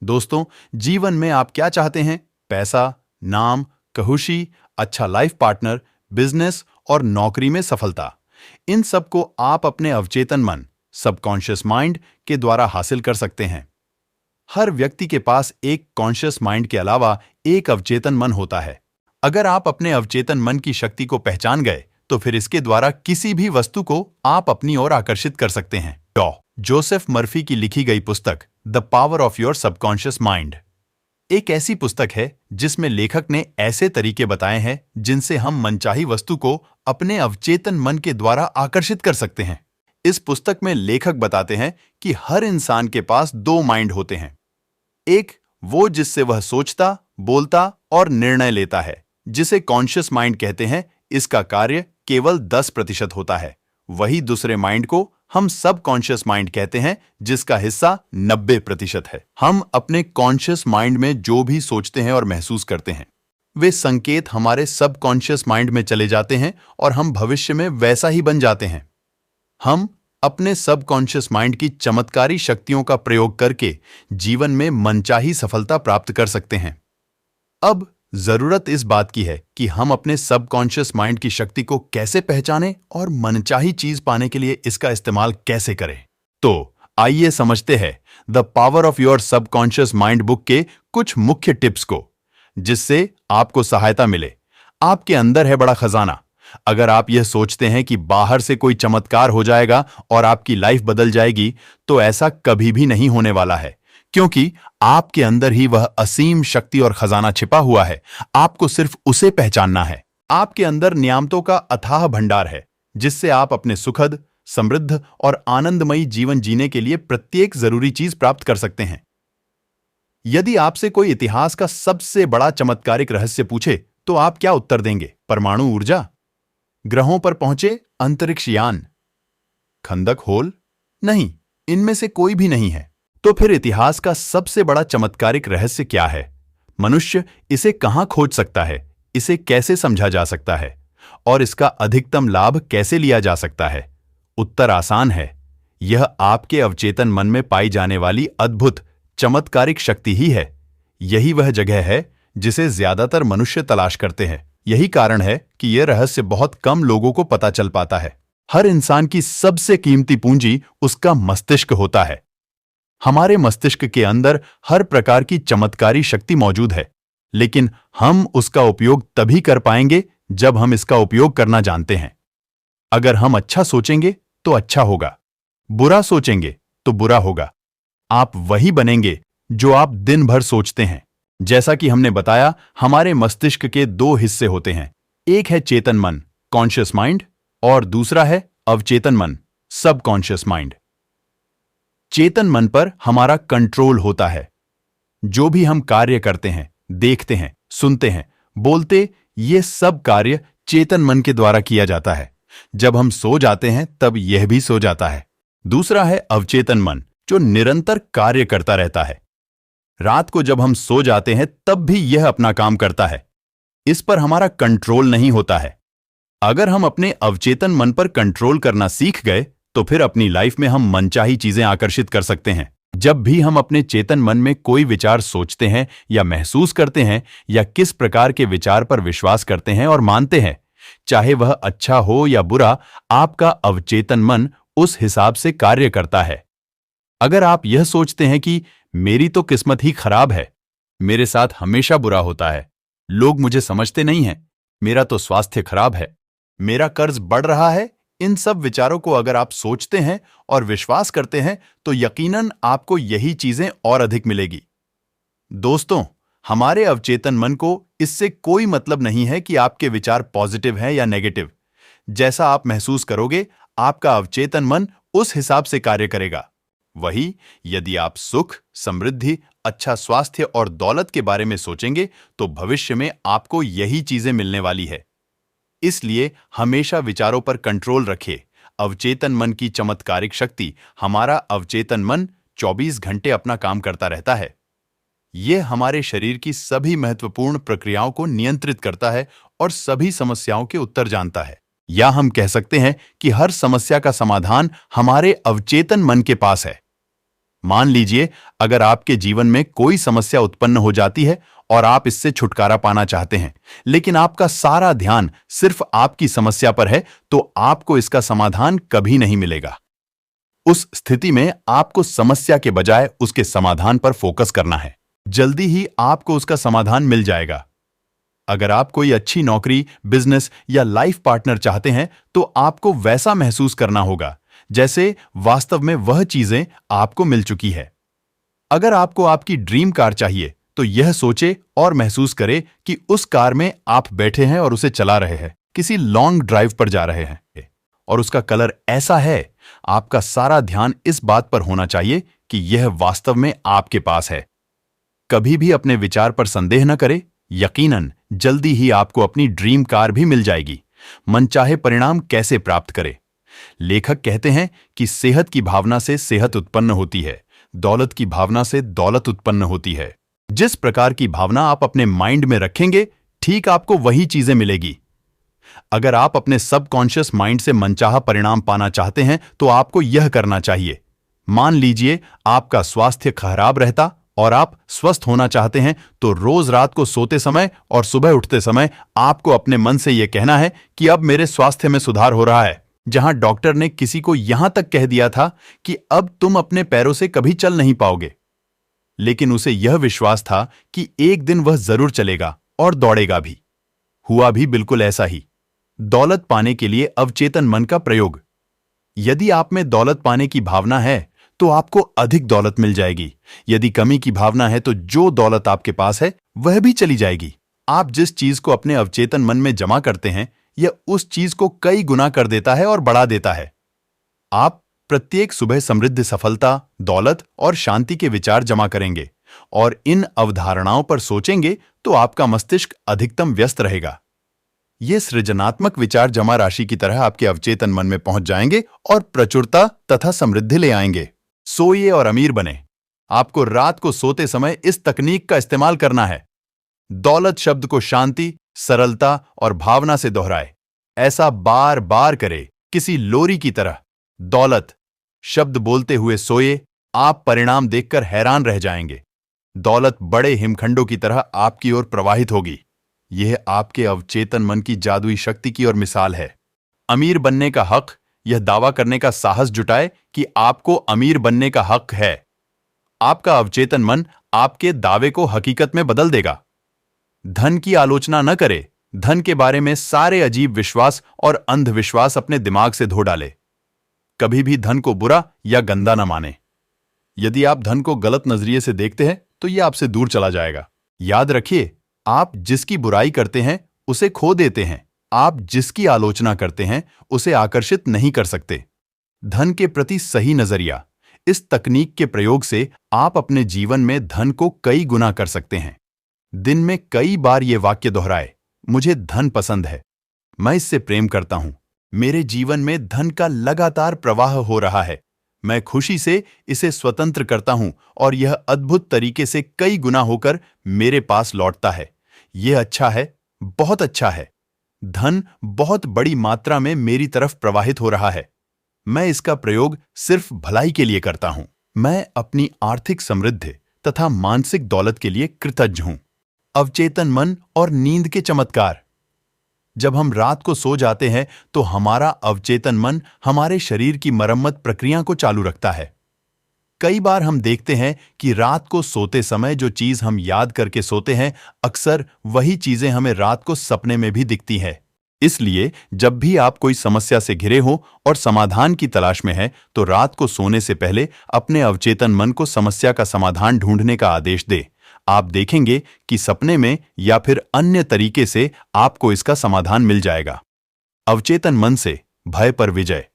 दोस्तों, जीवन में आप क्या चाहते हैं? पैसा, नाम, खुशी, अच्छा लाइफ पार्टनर, बिजनेस और नौकरी में सफलता। इन सब को आप अपने अवचेतन मन, सबकॉन्शियस माइंड के द्वारा हासिल कर सकते हैं। हर व्यक्ति के पास एक कॉन्शियस माइंड के अलावा एक अवचेतन मन होता है। अगर आप अपने अवचेतन मन की शक्ति को पहचान गए, तो फिर इसके द्वारा किसी भी वस्तु को आप अपनी ओर आकर्षित कर सकते हैं। जोसेफ मर्फी की लिखी गई पुस्तक the power of your subconscious mind एक ऐसी पुस्तक है जिसमें लेखक ने ऐसे तरीके बताए हैं जिनसे हम मनचाही वस्तु को अपने अवचेतन मन के द्वारा आकर्षित कर सकते हैं। इस पुस्तक में लेखक बताते हैं कि हर इंसान के पास दो माइंड होते हैं। एक वो जिससे वह सोचता, बोलता और निर्णय लेता है, जिसे कॉन्शियस माइंड कहते हैं। इसका कार्य केवल 10% होता है। वही दूसरे माइंड को हम सब कॉन्शियस माइंड कहते हैं, जिसका हिस्सा 90% है। हम अपने कॉन्शियस माइंड में जो भी सोचते हैं और महसूस करते हैं, वे संकेत हमारे सब कॉन्शियस माइंड में चले जाते हैं और हम भविष्य में वैसा ही बन जाते हैं। हम अपने सब कॉन्शियस माइंड की चमत्कारी शक्तियों का प्रयोग करके जीवन में मनचाही सफलता प्राप्त कर सकते हैं। अब जरूरत इस बात की है कि हम अपने सबकॉन्शियस माइंड की शक्ति को कैसे पहचानें और मनचाही चीज पाने के लिए इसका इस्तेमाल कैसे करें। तो आइए समझते हैं the power of your subconscious mind book के कुछ मुख्य टिप्स को, जिससे आपको सहायता मिले। आपके अंदर है बड़ा खजाना। अगर आप यह सोचते हैं कि बाहर से कोई चमत्कार हो जाएगा और आपकी लाइफ बदल जाएगी, तो ऐसा कभी भी नहीं होने वाला है, क्योंकि आपके अंदर ही वह असीम शक्ति और खजाना छिपा हुआ है। आपको सिर्फ उसे पहचानना है। आपके अंदर नियामतों का अथाह भंडार है, जिससे आप अपने सुखद, समृद्ध और आनंदमयी जीवन जीने के लिए प्रत्येक जरूरी चीज प्राप्त कर सकते हैं। यदि आपसे कोई इतिहास का सबसे बड़ा चमत्कारिक रहस्य पूछे, तो आप क्या उत्तर देंगे? परमाणु ऊर्जा? ग्रहों पर पहुंचे अंतरिक्ष यान? खंदक होल? नहीं, इनमें से कोई भी नहीं है। तो फिर इतिहास का सबसे बड़ा चमत्कारिक रहस्य क्या है? मनुष्य इसे कहां खोज सकता है? इसे कैसे समझा जा सकता है? और इसका अधिकतम लाभ कैसे लिया जा सकता है? उत्तर आसान है। यह आपके अवचेतन मन में पाई जाने वाली अद्भुत चमत्कारिक शक्ति ही है। यही वह जगह है जिसे ज्यादातर मनुष्य तलाश करते हैं। यही कारण है कि यह रहस्य बहुत कम लोगों को पता चल पाता है। हर इंसान की सबसे कीमती पूंजी उसका मस्तिष्क होता है। हमारे मस्तिष्क के अंदर हर प्रकार की चमत्कारी शक्ति मौजूद है, लेकिन हम उसका उपयोग तभी कर पाएंगे जब हम इसका उपयोग करना जानते हैं। अगर हम अच्छा सोचेंगे तो अच्छा होगा, बुरा सोचेंगे तो बुरा होगा। आप वही बनेंगे जो आप दिन भर सोचते हैं। जैसा कि हमने बताया, हमारे मस्तिष्क के दो हिस्से होते हैं। एक है चेतन मन, कॉन्शियस माइंड, और दूसरा है अवचेतन मन, सबकॉन्शियस माइंड। चेतन मन पर हमारा कंट्रोल होता है। जो भी हम कार्य करते हैं, देखते हैं, सुनते हैं, बोलते, ये सब कार्य चेतन मन के द्वारा किया जाता है। जब हम सो जाते हैं तब यह भी सो जाता है। दूसरा है अवचेतन मन, जो निरंतर कार्य करता रहता है। रात को जब हम सो जाते हैं तब भी यह अपना काम करता है। इस पर हमारा कंट्रोल नहीं होता है। अगर हम अपने अवचेतन मन पर कंट्रोल करना सीख गए, तो फिर अपनी लाइफ में हम मनचाही चीजें आकर्षित कर सकते हैं। जब भी हम अपने चेतन मन में कोई विचार सोचते हैं या महसूस करते हैं, या किस प्रकार के विचार पर विश्वास करते हैं और मानते हैं, चाहे वह अच्छा हो या बुरा, आपका अवचेतन मन उस हिसाब से कार्य करता है। अगर आप यह सोचते हैं कि मेरी तो किस्मत ही खराब है, मेरे साथ हमेशा बुरा होता है, लोग मुझे समझते नहीं हैं, मेरा तो स्वास्थ्य खराब है, मेरा कर्ज बढ़ रहा है, इन सब विचारों को अगर आप सोचते हैं और विश्वास करते हैं, तो यकीनन आपको यही चीजें और अधिक मिलेगी। दोस्तों, हमारे अवचेतन मन को इससे कोई मतलब नहीं है कि आपके विचार पॉजिटिव हैं या नेगेटिव। जैसा आप महसूस करोगे, आपका अवचेतन मन उस हिसाब से कार्य करेगा। वही यदि आप सुख, समृद्धि, अच्छा स्वास्थ्य और दौलत के बारे में सोचेंगे, तो भविष्य में आपको यही चीजें मिलने वाली है। इसलिए हमेशा विचारों पर कंट्रोल रखें। अवचेतन मन की चमत्कारिक शक्ति, हमारा अवचेतन मन 24 घंटे अपना काम करता रहता है। यह हमारे शरीर की सभी महत्वपूर्ण प्रक्रियाओं को नियंत्रित करता है और सभी समस्याओं के उत्तर जानता है। या हम कह सकते हैं कि हर समस्या का समाधान हमारे अवचेतन मन के पास है। मान लीजिए, अगर आपके जीवन में कोई समस्या उत्पन्न हो जाती है और आप इससे छुटकारा पाना चाहते हैं, लेकिन आपका सारा ध्यान सिर्फ आपकी समस्या पर है, तो आपको इसका समाधान कभी नहीं मिलेगा। उस स्थिति में आपको समस्या के बजाय उसके समाधान पर फोकस करना है। जल्दी ही आपको उसका समाधान मिल जाएगा। अगर आप कोई अच्छी नौकरी, बिजनेस या लाइफ पार्टनर चाहते हैं, तो आपको वैसा महसूस करना होगा जैसे वास्तव में वह चीजें आपको मिल चुकी है। अगर आपको आपकी ड्रीम कार चाहिए, तो यह सोचे और महसूस करे कि उस कार में आप बैठे हैं और उसे चला रहे हैं, किसी लॉन्ग ड्राइव पर जा रहे हैं, और उसका कलर ऐसा है। आपका सारा ध्यान इस बात पर होना चाहिए कि यह वास्तव में आपके पास है। कभी भी अपने विचार पर संदेह न करें। यकीनन जल्दी ही आपको अपनी ड्रीम कार भी मिल जाएगी। मनचाहे परिणाम कैसे प्राप्त करें? लेखक कहते हैं कि सेहत की भावना से सेहत उत्पन्न होती है, दौलत की भावना से दौलत उत्पन्न होती है। जिस प्रकार की भावना आप अपने माइंड में रखेंगे, ठीक आपको वही चीजें मिलेगी। अगर आप अपने सबकॉन्शियस माइंड से मनचाहा परिणाम पाना चाहते हैं, तो आपको यह करना चाहिए। मान लीजिए आपका स्वास्थ्य खराब रहता और आप स्वस्थ होना चाहते हैं, तो रोज रात को सोते समय और सुबह उठते समय आपको अपने मन से यह कहना है कि अब मेरे स्वास्थ्य में सुधार हो रहा है। जहां डॉक्टर ने किसी को यहां तक कह दिया था कि अब तुम अपने पैरों से कभी चल नहीं पाओगे, लेकिन उसे यह विश्वास था कि एक दिन वह जरूर चलेगा और दौड़ेगा भी। हुआ भी बिल्कुल ऐसा ही। दौलत पाने के लिए अवचेतन मन का प्रयोग। यदि आप में दौलत पाने की भावना है, तो आपको अधिक दौलत मिल जाएगी। यदि कमी की भावना है, तो जो दौलत आपके पास है वह भी चली जाएगी। आप जिस चीज को अपने अवचेतन मन में जमा करते हैं, यह उस चीज को कई गुना कर देता है और बढ़ा देता है। आप प्रत्येक सुबह समृद्ध, सफलता, दौलत और शांति के विचार जमा करेंगे और इन अवधारणाओं पर सोचेंगे, तो आपका मस्तिष्क अधिकतम व्यस्त रहेगा। ये सृजनात्मक विचार जमा राशि की तरह आपके अवचेतन मन में पहुंच जाएंगे और प्रचुरता तथा समृद्धि ले आएंगे। सोइए और अमीर बने। आपको रात को सोते समय इस तकनीक का इस्तेमाल करना है। दौलत शब्द को शांति, सरलता और भावना से दोहराए। ऐसा बार बार करे, किसी लोरी की तरह। दौलत शब्द बोलते हुए सोए, आप परिणाम देखकर हैरान रह जाएंगे। दौलत बड़े हिमखंडों की तरह आपकी ओर प्रवाहित होगी। यह आपके अवचेतन मन की जादुई शक्ति की ओर मिसाल है। अमीर बनने का हक, यह दावा करने का साहस जुटाए कि आपको अमीर बनने का हक है। आपका अवचेतन मन आपके दावे को हकीकत में बदल देगा। धन की आलोचना न करे। धन के बारे में सारे अजीब विश्वास और अंधविश्वास अपने दिमाग से धो डाले। कभी भी धन को बुरा या गंदा न माने। यदि आप धन को गलत नजरिए से देखते हैं, तो यह आपसे दूर चला जाएगा। याद रखिए, आप जिसकी बुराई करते हैं उसे खो देते हैं। आप जिसकी आलोचना करते हैं उसे आकर्षित नहीं कर सकते। धन के प्रति सही नजरिया। इस तकनीक के प्रयोग से आप अपने जीवन में धन को कई गुना कर सकते हैं। दिन में कई बार ये वाक्य दोहराए, मुझे धन पसंद है, मैं इससे प्रेम करता हूं, मेरे जीवन में धन का लगातार प्रवाह हो रहा है, मैं खुशी से इसे स्वतंत्र करता हूं और यह अद्भुत तरीके से कई गुना होकर मेरे पास लौटता है। यह अच्छा है, बहुत अच्छा है। धन बहुत बड़ी मात्रा में मेरी तरफ प्रवाहित हो रहा है। मैं इसका प्रयोग सिर्फ भलाई के लिए करता हूं। मैं अपनी आर्थिक समृद्धि तथा मानसिक दौलत के लिए कृतज्ञ हूं। अवचेतन मन और नींद के चमत्कार। जब हम रात को सो जाते हैं, तो हमारा अवचेतन मन हमारे शरीर की मरम्मत प्रक्रिया को चालू रखता है। कई बार हम देखते हैं कि रात को सोते समय जो चीज हम याद करके सोते हैं, अक्सर वही चीजें हमें रात को सपने में भी दिखती हैं। इसलिए जब भी आप कोई समस्या से घिरे हो और समाधान की तलाश में हैं, तो रात को सोने से पहले अपने अवचेतन मन को समस्या का समाधान ढूंढने का आदेश दें। आप देखेंगे कि सपने में या फिर अन्य तरीके से आपको इसका समाधान मिल जाएगा। अवचेतन मन से भय पर विजय।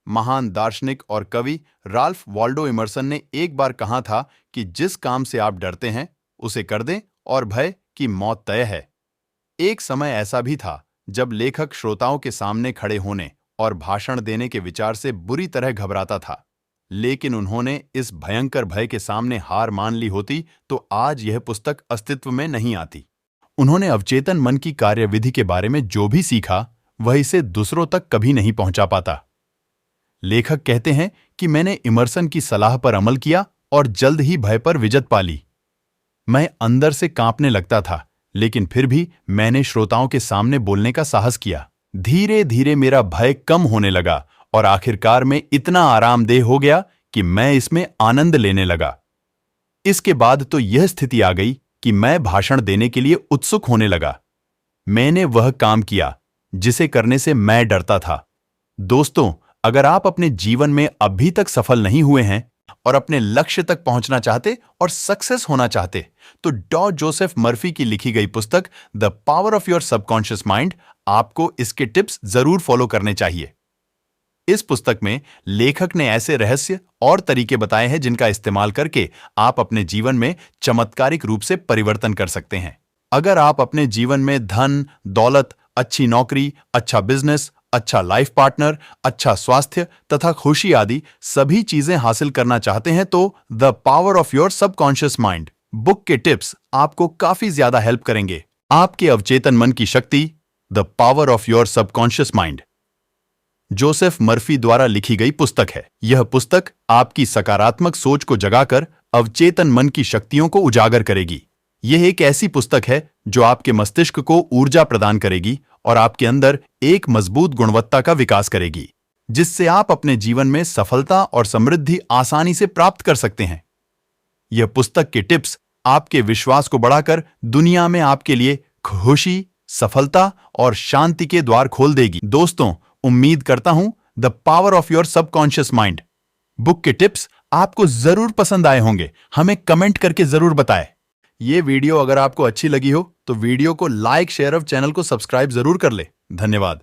महान दार्शनिक और कवि राल्फ वाल्डो इमर्सन ने एक बार कहा था कि जिस काम से आप डरते हैं उसे कर दें और भय की मौत तय है। एक समय ऐसा भी था जब लेखक श्रोताओं के सामने खड़े होने और भाषण देने के विचार से बुरी तरह घबराता था, लेकिन उन्होंने इस भयंकर भय के सामने हार मान ली होती तो आज यह पुस्तक अस्तित्व में नहीं आती। उन्होंने अवचेतन मन की कार्यविधि के बारे में जो भी सीखा, वह इसे दूसरों तक कभी नहीं पहुंचा पाता। लेखक कहते हैं कि मैंने इमर्सन की सलाह पर अमल किया और जल्द ही भय पर विजय पा ली। मैं अंदर से कांपने लगता था, लेकिन फिर भी मैंने श्रोताओं के सामने बोलने का साहस किया। धीरे धीरे मेरा भय कम होने लगा और आखिरकार में इतना आरामदेह हो गया कि मैं इसमें आनंद लेने लगा। इसके बाद तो यह स्थिति आ गई कि मैं भाषण देने के लिए उत्सुक होने लगा। मैंने वह काम किया जिसे करने से मैं डरता था। दोस्तों, अगर आप अपने जीवन में अभी तक सफल नहीं हुए हैं और अपने लक्ष्य तक पहुंचना चाहते और सक्सेस होना चाहते, तो डॉ जोसेफ मर्फी की लिखी गई पुस्तक the power of your subconscious mind आपको इसके टिप्स जरूर फॉलो करने चाहिए। इस पुस्तक में लेखक ने ऐसे रहस्य और तरीके बताए हैं जिनका इस्तेमाल करके आप अपने जीवन में चमत्कारिक रूप से परिवर्तन कर सकते हैं। अगर आप अपने जीवन में धन, दौलत, अच्छी नौकरी, अच्छा बिजनेस, अच्छा लाइफ पार्टनर, अच्छा स्वास्थ्य तथा खुशी आदि सभी चीजें हासिल करना चाहते हैं, तो the power of your subconscious mind book के टिप्स आपको काफी ज्यादा हेल्प करेंगे। आपके अवचेतन मन की शक्ति, the power of your subconscious mind Joseph Murphy द्वारा लिखी गई पुस्तक है। यह पुस्तक आपकी सकारात्मक सोच को जगाकर अवचेतन मन की शक्तियों को उजागर करेगी। यह एक ऐसी पुस्तक है जो आपके मस्तिष्क को ऊर्जा प्रदान करेगी और आपके अंदर एक मजबूत गुणवत्ता का विकास करेगी, जिससे आप अपने जीवन में सफलता और समृद्धि आसानी से प्राप्त कर सकते हैं। यह पुस्तक के टिप्स आपके विश्वास को बढ़ाकर दुनिया में आपके लिए खुशी, सफलता और शांति के द्वार खोल देगी। दोस्तों, उम्मीद करता हूं the power of your subconscious mind book के टिप्स आपको जरूर पसंद आए होंगे। हमें कमेंट करके जरूर बताएं। ये वीडियो अगर आपको अच्छी लगी हो तो वीडियो को लाइक, शेयर और चैनल को सब्सक्राइब जरूर कर ले। धन्यवाद।